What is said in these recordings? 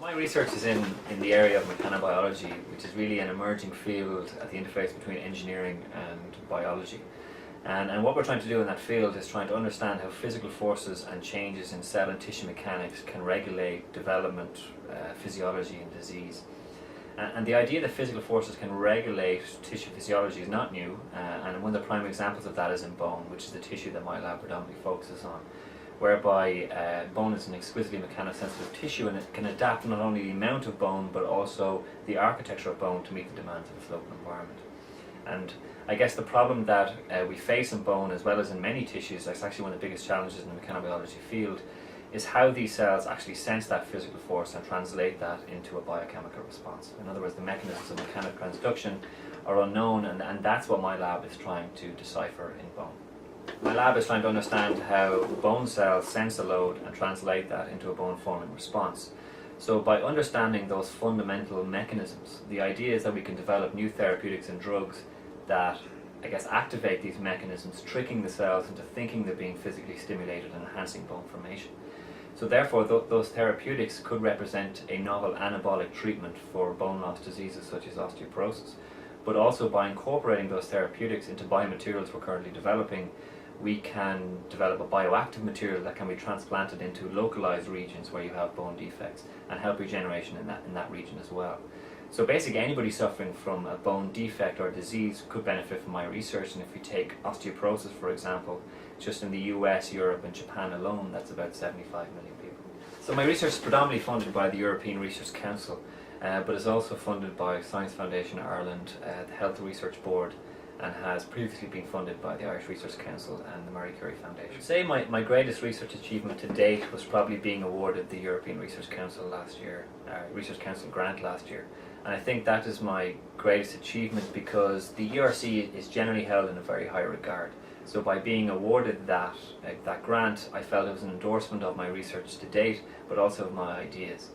My research is in the area of mechanobiology, which is really an emerging field at the interface between engineering and biology. And what we're trying to do in that field is trying to understand how physical forces and changes in cell and tissue mechanics can regulate development, physiology and disease. And the idea that physical forces can regulate tissue physiology is not new, and one of the prime examples of that is in bone, which is the tissue that my lab predominantly focuses on, whereby bone is an exquisitely mechanosensitive tissue, and it can adapt not only the amount of bone but also the architecture of bone to meet the demands of its local environment. And I guess the problem that we face in bone, as well as in many tissues, that's actually one of the biggest challenges in the mechanobiology field, is how these cells actually sense that physical force and translate that into a biochemical response. In other words, the mechanisms of mechanical transduction are unknown, and that's what my lab is trying to decipher in bone. My lab is trying to understand how bone cells sense a load and translate that into a bone-forming response. So by understanding those fundamental mechanisms, the idea is that we can develop new therapeutics and drugs that, I guess, activate these mechanisms, tricking the cells into thinking they're being physically stimulated and enhancing bone formation. So therefore, those therapeutics could represent a novel anabolic treatment for bone loss diseases such as osteoporosis. But also by incorporating those therapeutics into biomaterials we're currently developing, we can develop a bioactive material that can be transplanted into localized regions where you have bone defects and help regeneration in that region as well. So basically anybody suffering from a bone defect or disease could benefit from my research, and if we take osteoporosis for example, just in the US, Europe and Japan alone, that's about 75 million people. So my research is predominantly funded by the European Research Council, but is also funded by Science Foundation Ireland, the Health Research Board, and has previously been funded by the Irish Research Council and the Marie Curie Foundation. I'd say my greatest research achievement to date was probably being awarded the European Research Council last year, Research Council grant last year. And I think that is my greatest achievement because the ERC is generally held in a very high regard. So by being awarded that grant, I felt it was an endorsement of my research to date, but also of my ideas.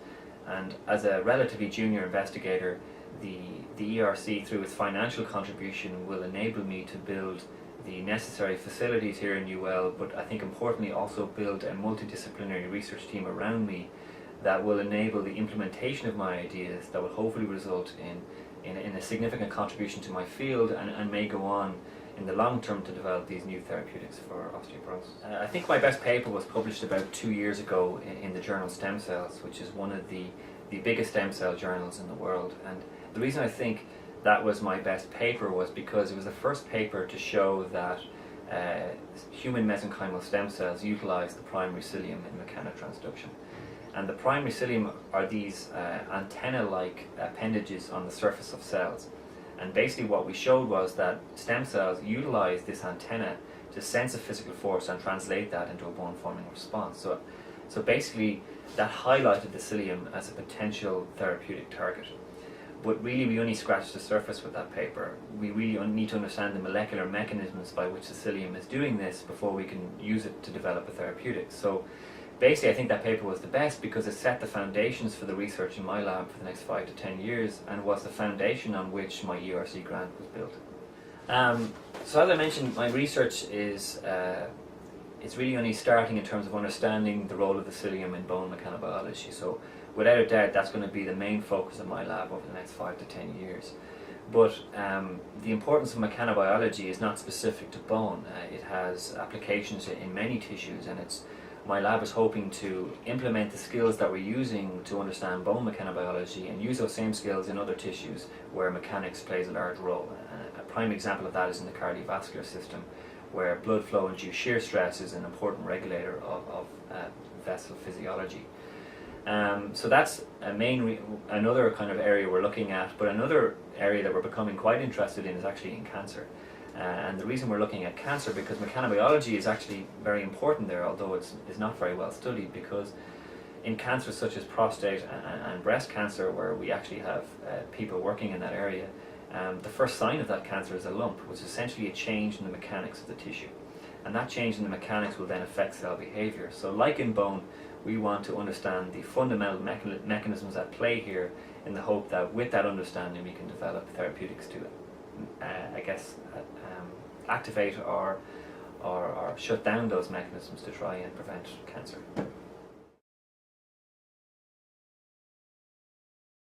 And as a relatively junior investigator, the ERC, through its financial contribution, will enable me to build the necessary facilities here in UL, but I think importantly also build a multidisciplinary research team around me that will enable the implementation of my ideas that will hopefully result in a significant contribution to my field and may go on in the long term to develop these new therapeutics for osteoporosis. I think my best paper was published about 2 years ago in the journal Stem Cells, which is one of the biggest stem cell journals in the world. And the reason I think that was my best paper was because it was the first paper to show that human mesenchymal stem cells utilize the primary cilium in mechanotransduction. And the primary cilium are these antenna-like appendages on the surface of cells. And basically what we showed was that stem cells utilize this antenna to sense a physical force and translate that into a bone-forming response. So basically that highlighted the cilium as a potential therapeutic target. But really we only scratched the surface with that paper. We really need to understand the molecular mechanisms by which the cilium is doing this before we can use it to develop a therapeutic. So basically I think that paper was the best because it set the foundations for the research in my lab for the next 5 to 10 years and was the foundation on which my ERC grant was built. So as I mentioned, my research is it's really only starting in terms of understanding the role of the cilium in bone mechanobiology. So without a doubt that's going to be the main focus of my lab over the next 5 to 10 years. But the importance of mechanobiology is not specific to bone. It has applications in many tissues, and my lab is hoping to implement the skills that we're using to understand bone mechanobiology and use those same skills in other tissues where mechanics plays a large role. A prime example of that is in the cardiovascular system, where blood flow-induced shear stress is an important regulator of vessel physiology. So that's another kind of area we're looking at, but another area that we're becoming quite interested in is actually in cancer. And the reason we're looking at cancer, because mechanobiology is actually very important there, although it's not very well studied, because in cancers such as prostate and breast cancer, where we actually have people working in that area, the first sign of that cancer is a lump, which is essentially a change in the mechanics of the tissue. And that change in the mechanics will then affect cell behavior. So like in bone, we want to understand the fundamental mechanisms at play here in the hope that with that understanding we can develop therapeutics to activate or shut down those mechanisms to try and prevent cancer.